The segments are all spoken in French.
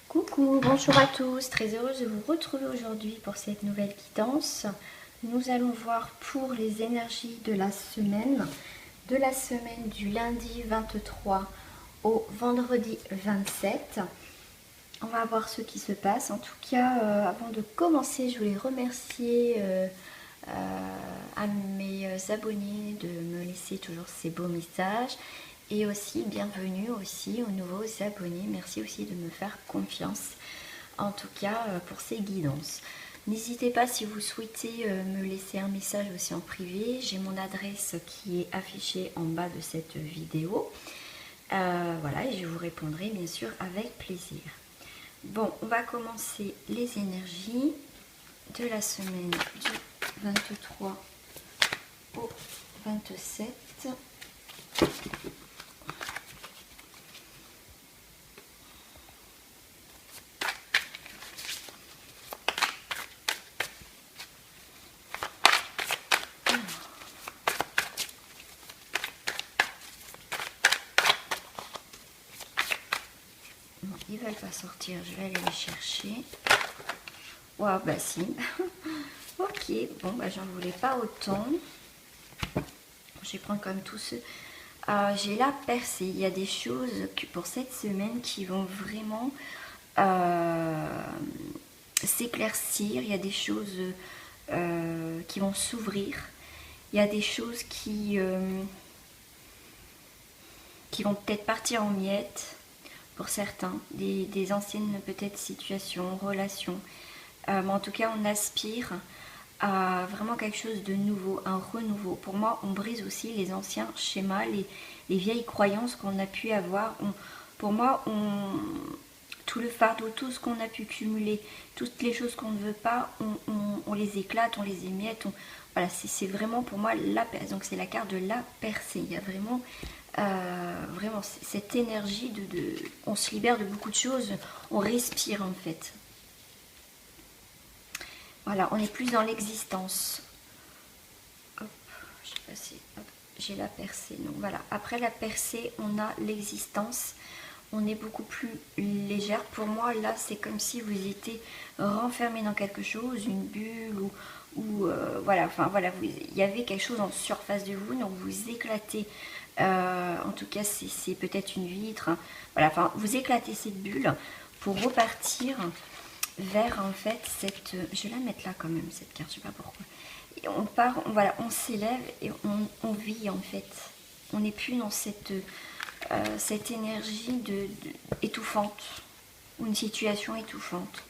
Coucou, bonjour à tous, très heureuse de vous retrouver aujourd'hui pour cette nouvelle guidance. Nous allons voir pour les énergies de la semaine du lundi 23 au vendredi 27. On va voir ce qui se passe. En tout cas, avant de commencer, je voulais remercier à mes abonnés de me laisser toujours ces beaux messages. Et aussi, bienvenue aussi aux nouveaux abonnés. Merci aussi de me faire confiance, en tout cas pour ces guidances. N'hésitez pas si vous souhaitez me laisser un message aussi en privé. J'ai mon adresse qui est affichée en bas de cette vidéo. Voilà, et je vous répondrai bien sûr avec plaisir. Bon, on va commencer les énergies de la semaine du 23 au 27. Non, ils veulent pas sortir, je vais aller les chercher. Waouh, bah si. Ok, bon, bah j'en voulais pas autant. Je vais prendre comme tous ceux. J'ai la percée. Il y a des choses que pour cette semaine qui vont vraiment s'éclaircir. Il y a des choses qui vont s'ouvrir. Il y a des choses qui vont peut-être partir en miettes pour certains. Des anciennes peut-être situations, relations. Mais en tout cas, on aspire à vraiment quelque chose de nouveau, un renouveau. Pour moi, on brise aussi les anciens schémas, les vieilles croyances qu'on a pu avoir. Pour moi, tout le fardeau, tout ce qu'on a pu cumuler, toutes les choses qu'on ne veut pas, on les éclate, on les émiette. Voilà, c'est vraiment pour moi la percée. Donc c'est la carte de la percée. Il y a vraiment, vraiment cette énergie on se libère de beaucoup de choses, on respire en fait. Voilà, on est plus dans l'existence. Hop, je sais pas si j'ai la percée. Donc voilà, après la percée, on a l'existence. On est beaucoup plus légère. Pour moi, là, c'est comme si vous étiez renfermé dans quelque chose, une bulle ou voilà. Enfin voilà, il y avait quelque chose en surface de vous, donc vous éclatez. En tout cas, c'est peut-être une vitre. Hein. Voilà, enfin, vous éclatez cette bulle pour repartir vers en fait cette, je vais la mettre là quand même cette carte, je sais pas pourquoi, et on part, voilà, on s'élève et on vit en fait, on n'est plus dans cette énergie étouffante ou une situation étouffante.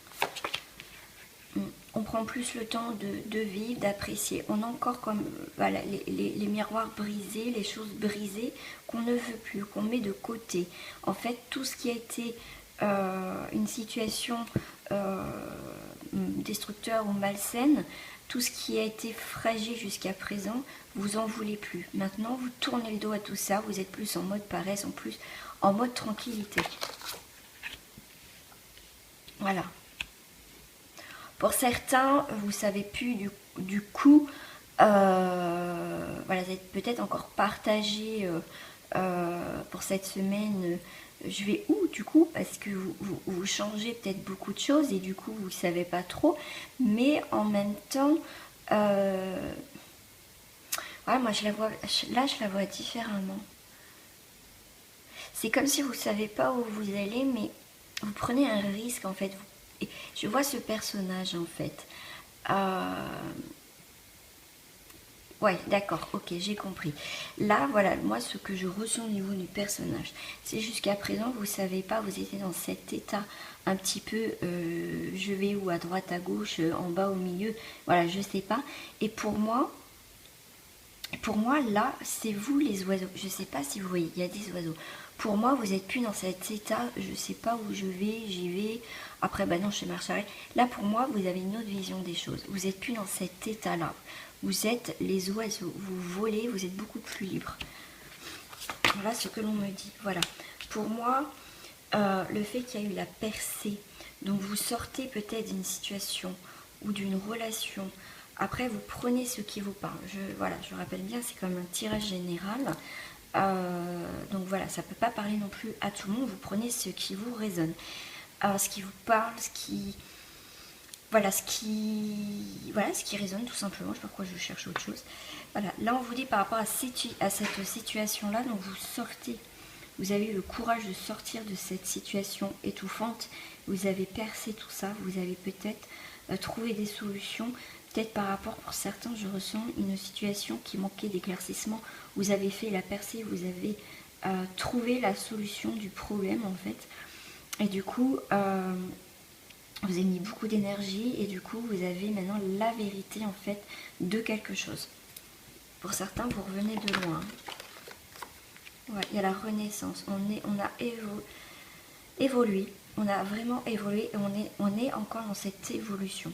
On prend plus le temps de vivre, d'apprécier. On a encore comme voilà, les miroirs brisés, les choses brisées qu'on ne veut plus, qu'on met de côté. En fait, tout ce qui a été une situation destructeur ou malsaine, tout ce qui a été fragile jusqu'à présent, vous en voulez plus. Maintenant, vous tournez le dos à tout ça, vous êtes plus en mode paresse, en plus en mode tranquillité. Voilà. Pour certains, vous savez plus du coup, voilà, vous êtes peut-être encore partagé pour cette semaine. Je vais où du coup, parce que vous changez peut-être beaucoup de choses et du coup vous ne savez pas trop, mais en même temps, voilà, moi je la vois, là je la vois différemment. C'est comme si vous ne savez pas où vous allez, mais vous prenez un risque en fait. Je vois ce personnage en fait. Ouais, d'accord, ok, j'ai compris. Là, voilà, moi, ce que je ressens au niveau du personnage, c'est jusqu'à présent, vous ne savez pas, vous étiez dans cet état un petit peu, je vais où, à droite, à gauche, en bas, au milieu, voilà, je ne sais pas. Et pour moi, là, c'est vous les oiseaux. Je ne sais pas si vous voyez, il y a des oiseaux. Pour moi, vous n'êtes plus dans cet état, je ne sais pas où je vais, j'y vais. Après, bah non, je marcherai. Là, pour moi, vous avez une autre vision des choses. Vous n'êtes plus dans cet état-là. Vous êtes les oiseaux. Vous volez, vous êtes beaucoup plus libre. Voilà ce que l'on me dit. Voilà. Pour moi, le fait qu'il y a eu la percée, donc vous sortez peut-être d'une situation ou d'une relation. Après, vous prenez ce qui vous parle. Voilà, je rappelle bien, c'est comme un tirage général. Donc voilà, ça ne peut pas parler non plus à tout le monde. Vous prenez ce qui vous résonne. ce qui vous parle, voilà, ce qui résonne tout simplement. Je sais pas pourquoi je cherche autre chose. Voilà, là on vous dit par rapport à cette situation-là, donc vous avez eu le courage de sortir de cette situation étouffante, vous avez percé tout ça, vous avez peut-être trouvé des solutions, peut-être par rapport, pour certains, je ressens une situation qui manquait d'éclaircissement, vous avez fait la percée, vous avez trouvé la solution du problème en fait, et du coup, vous avez mis beaucoup d'énergie, et du coup, vous avez maintenant la vérité en fait de quelque chose. Pour certains, vous revenez de loin. Ouais, il y a la renaissance, on a évolué, on a vraiment évolué, et on est encore dans cette évolution.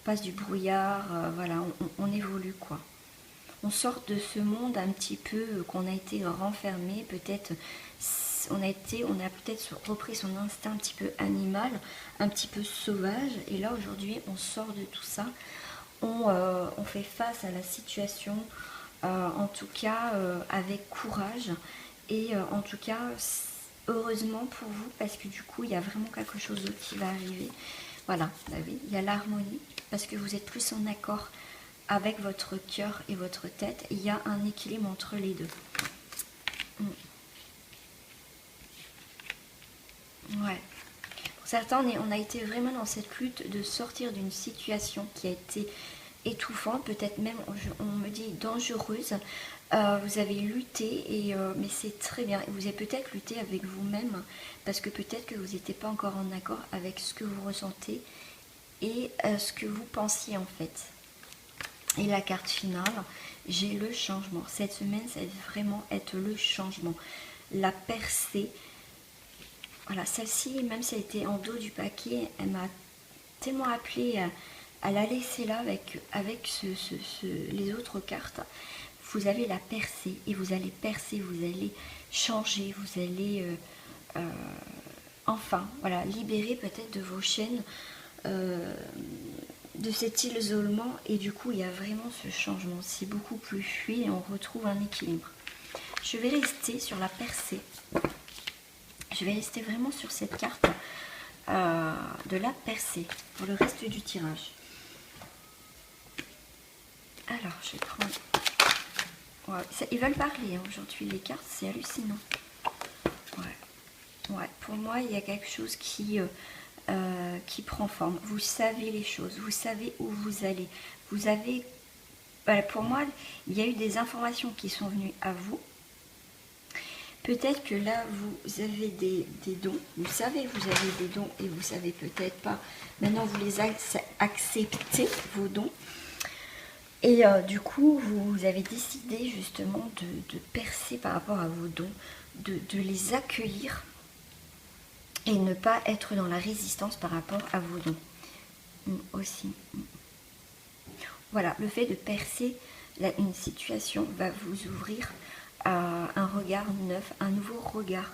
On passe du brouillard, voilà, on évolue quoi. On sort de ce monde un petit peu qu'on a été renfermé, peut-être on a peut-être repris son instinct un petit peu animal, un petit peu sauvage, et là aujourd'hui on sort de tout ça, on fait face à la situation, en tout cas avec courage, et en tout cas heureusement pour vous, parce que du coup il y a vraiment quelque chose d'autre qui va arriver. Voilà, bah oui, il y a l'harmonie, parce que vous êtes plus en accord avec votre cœur et votre tête, il y a un équilibre entre les deux. Ouais. Pour certains, on a été vraiment dans cette lutte de sortir d'une situation qui a été étouffante, peut-être même, on me dit, dangereuse. Vous avez lutté, mais c'est très bien. Vous avez peut-être lutté avec vous-même, parce que peut-être que vous n'étiez pas encore en accord avec ce que vous ressentez et ce que vous pensiez en fait. Et la carte finale, j'ai le changement. Cette semaine, ça va vraiment être le changement. La percée. Voilà, celle-ci, même si elle était en dos du paquet, elle m'a tellement appelée à la laisser là avec les autres cartes. Vous avez la percée, et vous allez percer, vous allez changer, vous allez enfin, voilà, libérer peut-être de vos chaînes, de cet isolement, et du coup il y a vraiment ce changement, c'est beaucoup plus fluide et on retrouve un équilibre. Je vais rester sur la percée, je vais rester vraiment sur cette carte de la percée pour le reste du tirage. Alors je vais prendre, ouais, ils veulent parler hein, aujourd'hui les cartes, c'est hallucinant. Ouais, pour moi il y a quelque chose qui prend forme. Vous savez les choses, vous savez où vous allez. Vous avez, voilà, pour moi, il y a eu des informations qui sont venues à vous. Peut-être que là, vous avez des dons. Vous savez, vous avez des dons et vous savez peut-être pas. Maintenant, vous les acceptez, vos dons. Et du coup, vous avez décidé justement de percer par rapport à vos dons, de les accueillir, et ne pas être dans la résistance par rapport à vos dons aussi. Voilà, le fait de percer une situation va vous ouvrir à un regard neuf, un nouveau regard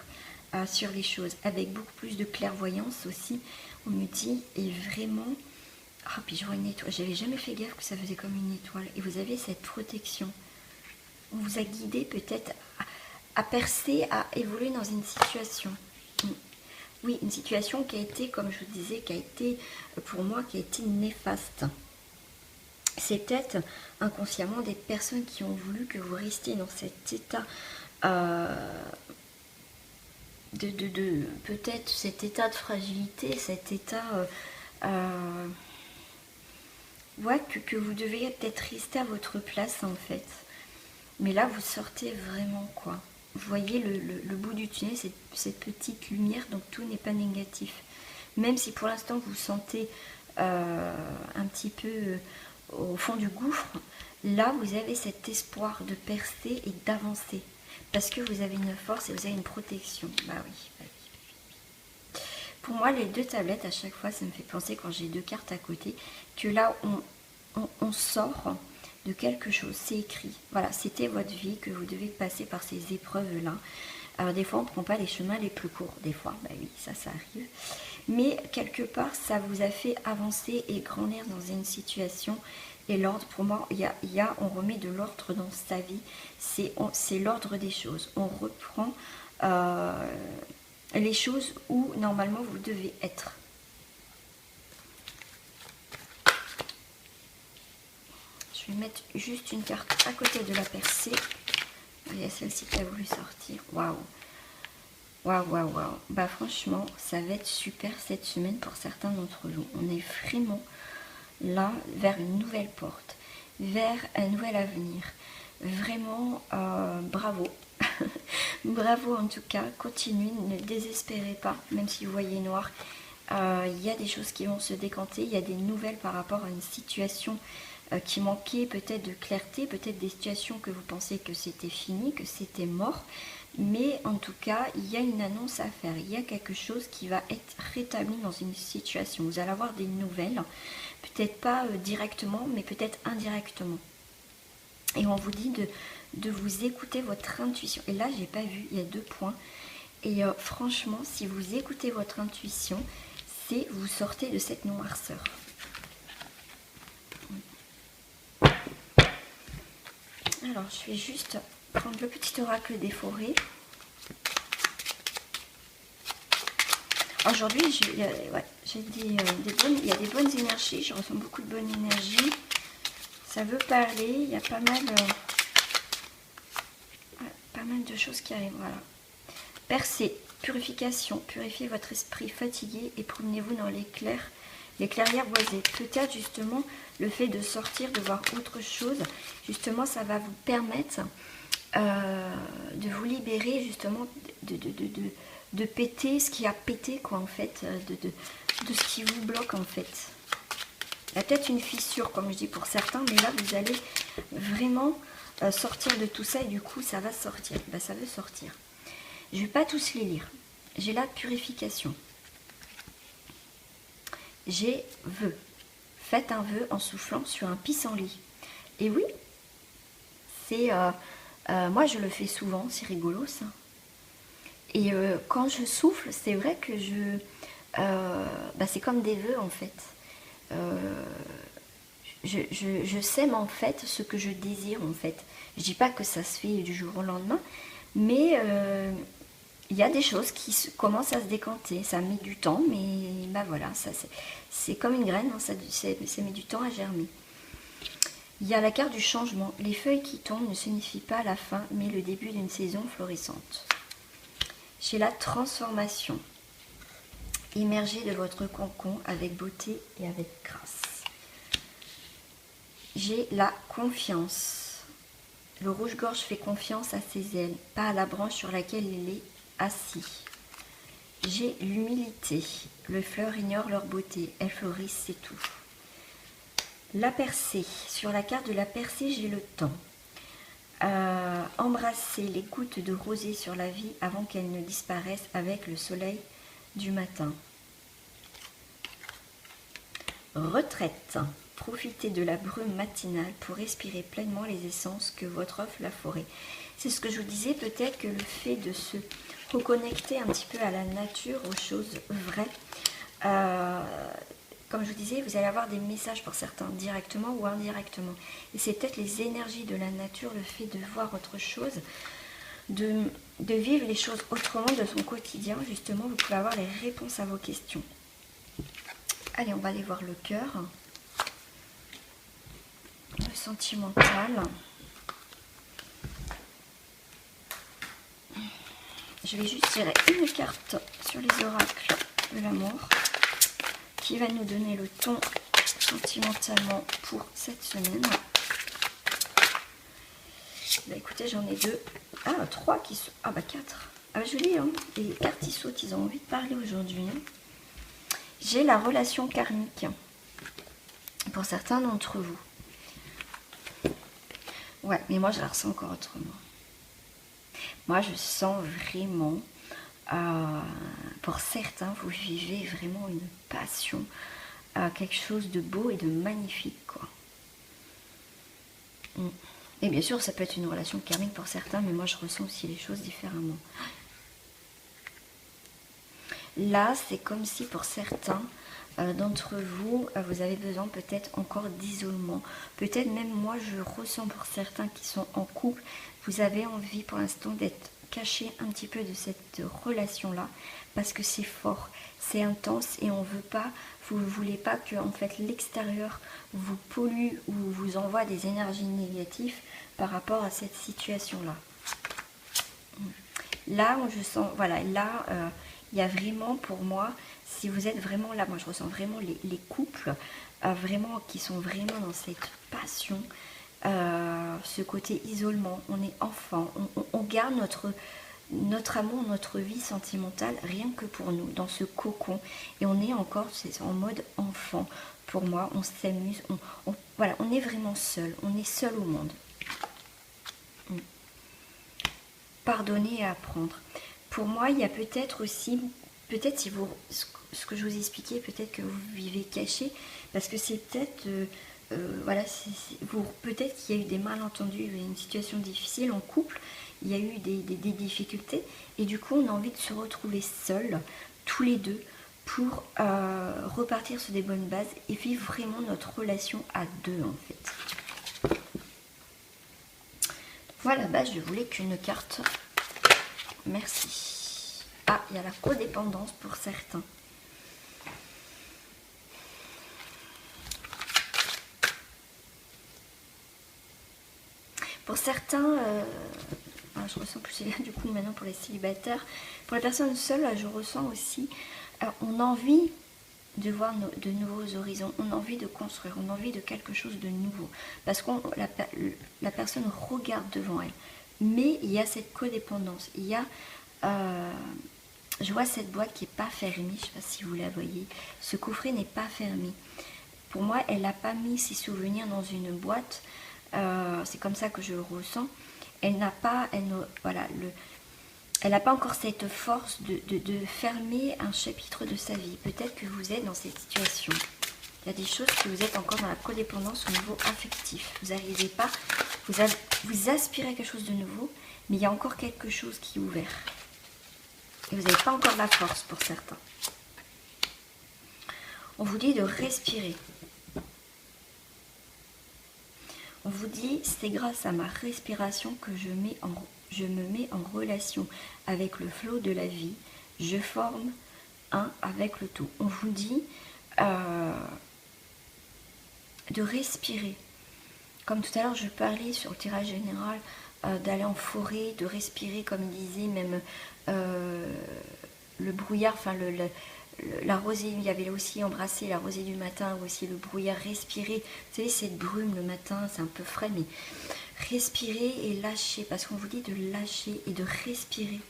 sur les choses, avec beaucoup plus de clairvoyance aussi. On me dit, et vraiment, ah, puis je vois une étoile, j'avais jamais fait gaffe que ça faisait comme une étoile, et vous avez cette protection. On vous a guidé peut-être à percer, à évoluer dans une situation. Oui, une situation qui a été, comme je vous disais, qui a été, pour moi, qui a été néfaste. C'est peut-être inconsciemment des personnes qui ont voulu que vous restiez dans cet état, peut-être cet état de fragilité, cet état, ouais, que vous deviez peut-être rester à votre place en fait. Mais là, vous sortez vraiment quoi. Vous voyez le bout du tunnel, cette petite lumière, donc tout n'est pas négatif. Même si pour l'instant vous sentez un petit peu au fond du gouffre, là vous avez cet espoir de percer et d'avancer. Parce que vous avez une force et vous avez une protection. Bah oui. Pour moi, les deux tablettes, à chaque fois, ça me fait penser, quand j'ai deux cartes à côté, que là, on sort de quelque chose, c'est écrit. Voilà, c'était votre vie, que vous devez passer par ces épreuves-là. Alors des fois, on ne prend pas les chemins les plus courts. Des fois, bah oui, ça arrive. Mais quelque part, ça vous a fait avancer et grandir dans une situation. Et l'ordre, pour moi, on remet de l'ordre dans sa vie. C'est l'ordre des choses. On reprend les choses où normalement vous devez être. Je vais mettre juste une carte à côté de la percée. Il y a celle-ci qui a voulu sortir. Waouh! Waouh, waouh, waouh. Bah franchement, ça va être super cette semaine pour certains d'entre vous. On est vraiment là vers une nouvelle porte, vers un nouvel avenir. Vraiment, bravo. Bravo en tout cas, continuez, ne désespérez pas, même si vous voyez noir. Il y a des choses qui vont se décanter, il y a des nouvelles par rapport à une situation qui manquait peut-être de clarté, peut-être des situations que vous pensez que c'était fini, que c'était mort. Mais en tout cas, il y a une annonce à faire, il y a quelque chose qui va être rétabli dans une situation. Vous allez avoir des nouvelles, peut-être pas directement, mais peut-être indirectement. Et on vous dit de vous écouter votre intuition. Et là, j'ai pas vu, il y a 2 points. Et franchement, si vous écoutez votre intuition, c'est vous sortez de cette noirceur. Alors, je vais juste prendre le petit oracle des forêts. Aujourd'hui, il y a des bonnes énergies. Je ressens beaucoup de bonnes énergies. Ça veut parler. Il y a pas mal de choses qui arrivent. Voilà. Percée, purification. Purifiez votre esprit fatigué et promenez-vous dans les clairières boisées. Peut-être justement le fait de sortir, de voir autre chose, justement ça va vous permettre de vous libérer justement de péter ce qui a pété quoi en fait, de ce qui vous bloque en fait. Il y a peut-être une fissure comme je dis pour certains, mais là vous allez vraiment sortir de tout ça et du coup ça va sortir. Ben, ça veut sortir. Je ne vais pas tous les lire. J'ai la purification. J'ai vœu. Faites un vœu en soufflant sur un pissenlit. Et oui, c'est moi je le fais souvent, c'est rigolo ça. Et quand je souffle, c'est vrai que c'est comme des vœux en fait. Je sème en fait ce que je désire en fait. Je dis pas que ça se fait du jour au lendemain, mais il y a des choses qui commencent à se décanter. Ça met du temps, mais bah voilà, c'est comme une graine, hein, ça met du temps à germer. Il y a la carte du changement. Les feuilles qui tombent ne signifient pas la fin, mais le début d'une saison florissante. J'ai la transformation. Émergez de votre cocon avec beauté et avec grâce. J'ai la confiance. Le rouge-gorge fait confiance à ses ailes, pas à la branche sur laquelle il est assis. J'ai l'humilité. Le fleur ignore leur beauté. Elles fleurissent, c'est tout. La percée. Sur la carte de la percée, j'ai le temps. Embrasser les gouttes de rosée sur la vie avant qu'elles ne disparaissent avec le soleil du matin. Retraite. Profitez de la brume matinale pour respirer pleinement les essences que votre offre la forêt. C'est ce que je vous disais, peut-être que le fait de se reconnecter un petit peu à la nature, aux choses vraies, comme je vous disais, vous allez avoir des messages pour certains, directement ou indirectement. Et c'est peut-être les énergies de la nature, le fait de voir autre chose, de vivre les choses autrement de son quotidien. Justement, vous pouvez avoir les réponses à vos questions. Allez, on va aller voir le cœur. Le sentimental. Je vais juste tirer une carte sur les oracles de l'amour qui va nous donner le ton sentimentalement pour cette semaine. Bah écoutez, j'en ai 2. Ah, 3 qui sont... Ah bah 4. Ah bah je dis, hein, les cartes ils sautent, ils ont envie de parler aujourd'hui. Hein. J'ai la relation karmique pour certains d'entre vous. Ouais, mais moi je la ressens encore autrement. Moi je sens vraiment, pour certains, vous vivez vraiment une passion, quelque chose de beau et de magnifique, quoi. Et bien sûr, ça peut être une relation karmique pour certains, mais moi je ressens aussi les choses différemment. Là, c'est comme si pour certains d'entre vous, vous avez besoin peut-être encore d'isolement. Peut-être même moi, je ressens pour certains qui sont en couple, vous avez envie pour l'instant d'être cacher un petit peu de cette relation-là, parce que c'est fort, c'est intense, et on veut pas, vous ne voulez pas que en fait l'extérieur vous pollue ou vous envoie des énergies négatives par rapport à cette situation-là. Là, je sens, voilà, là, il y a vraiment pour moi, si vous êtes vraiment là, moi je ressens vraiment les couples vraiment qui sont vraiment dans cette passion, ce côté isolement, on est enfant, on garde notre amour, notre vie sentimentale rien que pour nous, dans ce cocon, et on est encore en mode enfant. Pour moi, on s'amuse, voilà, on est vraiment seul, on est seul au monde. Pardonner et apprendre. Pour moi, il y a peut-être aussi, peut-être si vous, ce que je vous expliquais, peut-être que vous vivez caché, parce que c'est peut-être, voilà, peut-être qu'il y a eu des malentendus, une situation difficile en couple, il y a eu des difficultés, et du coup, on a envie de se retrouver seuls, tous les deux, pour repartir sur des bonnes bases et vivre vraiment notre relation à deux, en fait. Voilà, bah, je voulais qu'une carte. Merci. Ah, il y a la codépendance pour certains. Pour certains, je ressens que c'est là du coup maintenant pour les célibataires. Pour les personnes seules, je ressens aussi, on a envie de voir de nouveaux horizons, on a envie de construire, on a envie de quelque chose de nouveau. Parce que la personne regarde devant elle. Mais il y a cette codépendance, il y a, je vois cette boîte qui n'est pas fermée, je ne sais pas si vous la voyez, ce coffret n'est pas fermé. Pour moi, elle n'a pas mis ses souvenirs dans une boîte, c'est comme ça que je le ressens. Elle n'a pas, voilà, elle n'a pas encore cette force de fermer un chapitre de sa vie. Peut-être que vous êtes dans cette situation. Il y a des choses que vous êtes encore dans la codépendance au niveau affectif. Vous n'arrivez pas, vous aspirez à quelque chose de nouveau, mais il y a encore quelque chose qui est ouvert. Et vous n'avez pas encore la force pour certains. On vous dit de respirer. On vous dit, c'est grâce à ma respiration que je me mets en relation avec le flot de la vie. Je forme un avec le tout. On vous dit de respirer. Comme tout à l'heure, je parlais sur le tirage général d'aller en forêt, de respirer, comme il disait, même le brouillard, enfin la rosée, il y avait aussi embrassé la rosée du matin, ou aussi le brouillard, respirer. Vous savez, cette brume le matin, c'est un peu frais, mais respirer et lâcher, parce qu'on vous dit de lâcher et de respirer.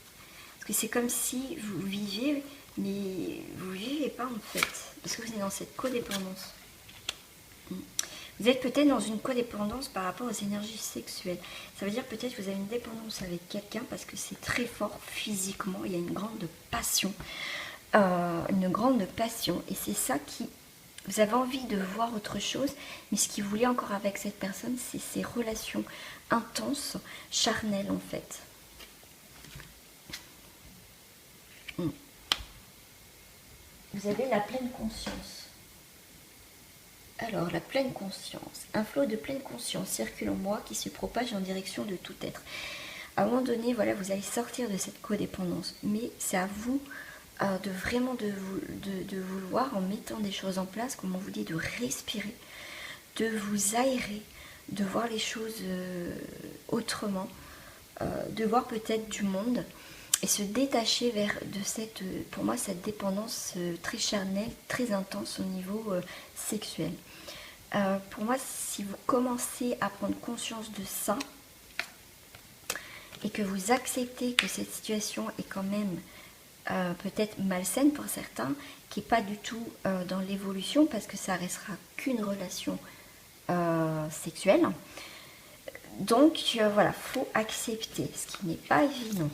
Parce que c'est comme si vous viviez, mais vous ne vivez pas en fait, parce que vous êtes dans cette codépendance. Vous êtes peut-être dans une codépendance par rapport aux énergies sexuelles. Ça veut dire peut-être que vous avez une dépendance avec quelqu'un parce que c'est très fort physiquement, il y a une grande passion. Et c'est ça qui, vous avez envie de voir autre chose, mais ce qui vous lie encore avec cette personne, c'est ces relations intenses, charnelles en fait. Vous avez la pleine conscience. Alors, la pleine conscience, un flot de pleine conscience circule en moi qui se propage en direction de tout être. À un moment donné, voilà, vous allez sortir de cette codépendance, mais c'est à vous de vraiment de vous le voir en mettant des choses en place, comme on vous dit, de respirer, de vous aérer, de voir les choses autrement, de voir peut-être du monde et se détacher de cette, pour moi, cette dépendance très charnelle, très intense au niveau sexuel. Pour moi, si vous commencez à prendre conscience de ça et que vous acceptez que cette situation est quand même peut-être malsaine pour certains, qui n'est pas du tout dans l'évolution, parce que ça restera qu'une relation sexuelle. Donc voilà, faut accepter, ce qui n'est pas évident.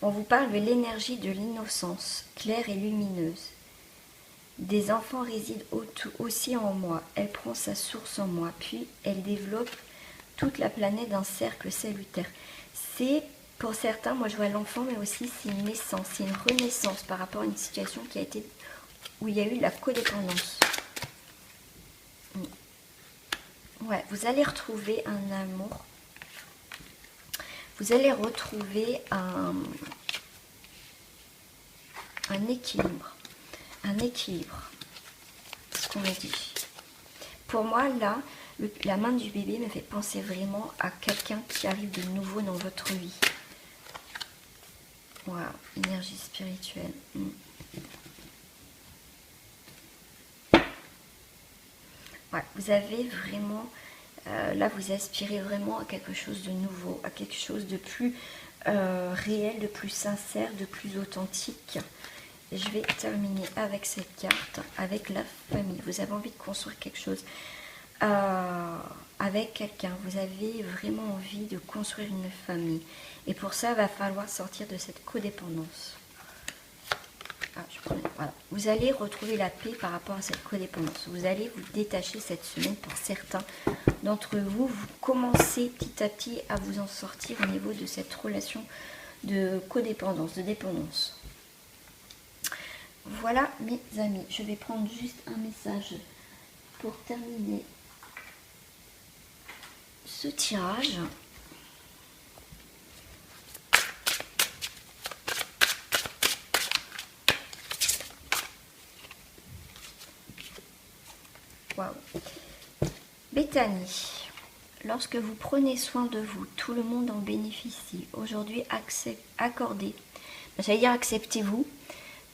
On vous parle de l'énergie de l'innocence, claire et lumineuse. Des enfants résident aussi en moi. Elle prend sa source en moi, puis elle développe toute la planète d'un cercle salutaire. C'est, pour certains, moi je vois l'enfant, mais aussi c'est une naissance, c'est une renaissance par rapport à une situation qui a été, où il y a eu de la codépendance. Ouais, vous allez retrouver un amour. Vous allez retrouver un équilibre. Un équilibre. C'est ce qu'on me dit. Pour moi, là, la main du bébé me fait penser vraiment à quelqu'un qui arrive de nouveau dans votre vie. Waouh, énergie spirituelle. Ouais, vous avez vraiment, là vous aspirez vraiment à quelque chose de nouveau, à quelque chose de plus réel, de plus sincère, de plus authentique. Et je vais terminer avec cette carte, avec la famille. Vous avez envie de construire quelque chose avec quelqu'un. Vous avez vraiment envie de construire une famille. Et pour ça, il va falloir sortir de cette codépendance. Voilà. Vous allez retrouver la paix par rapport à cette codépendance. Vous allez vous détacher cette semaine pour certains d'entre vous. Vous commencez petit à petit à vous en sortir au niveau de cette relation de codépendance, de dépendance. Voilà mes amis. Je vais prendre juste un message pour terminer ce tirage. Waouh. Béthanie, lorsque vous prenez soin de vous, tout le monde en bénéficie. Aujourd'hui, accordez. J'allais dire acceptez-vous.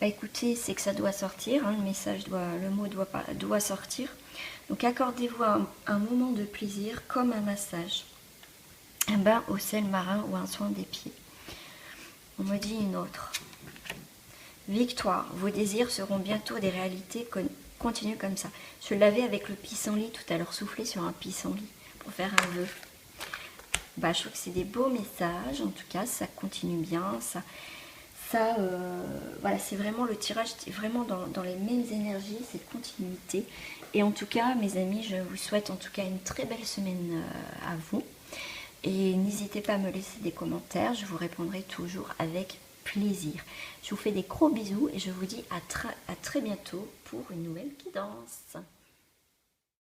Bah écoutez, c'est que ça doit sortir. Hein, le message le mot doit sortir. Donc accordez-vous un moment de plaisir comme un massage, un bain au sel marin ou un soin des pieds. On me dit une autre. Victoire, vos désirs seront bientôt des réalités. Continue comme ça. Je l'avais avec le pissenlit tout à l'heure, soufflé sur un pissenlit pour faire un vœu. Bah, je trouve que c'est des beaux messages. En tout cas, ça continue bien. Voilà, c'est vraiment le tirage, c'est vraiment dans les mêmes énergies, cette continuité. Et en tout cas, mes amis, je vous souhaite en tout cas une très belle semaine à vous. Et n'hésitez pas à me laisser des commentaires, je vous répondrai toujours avec plaisir. Je vous fais des gros bisous et je vous dis à très bientôt pour une nouvelle guidance.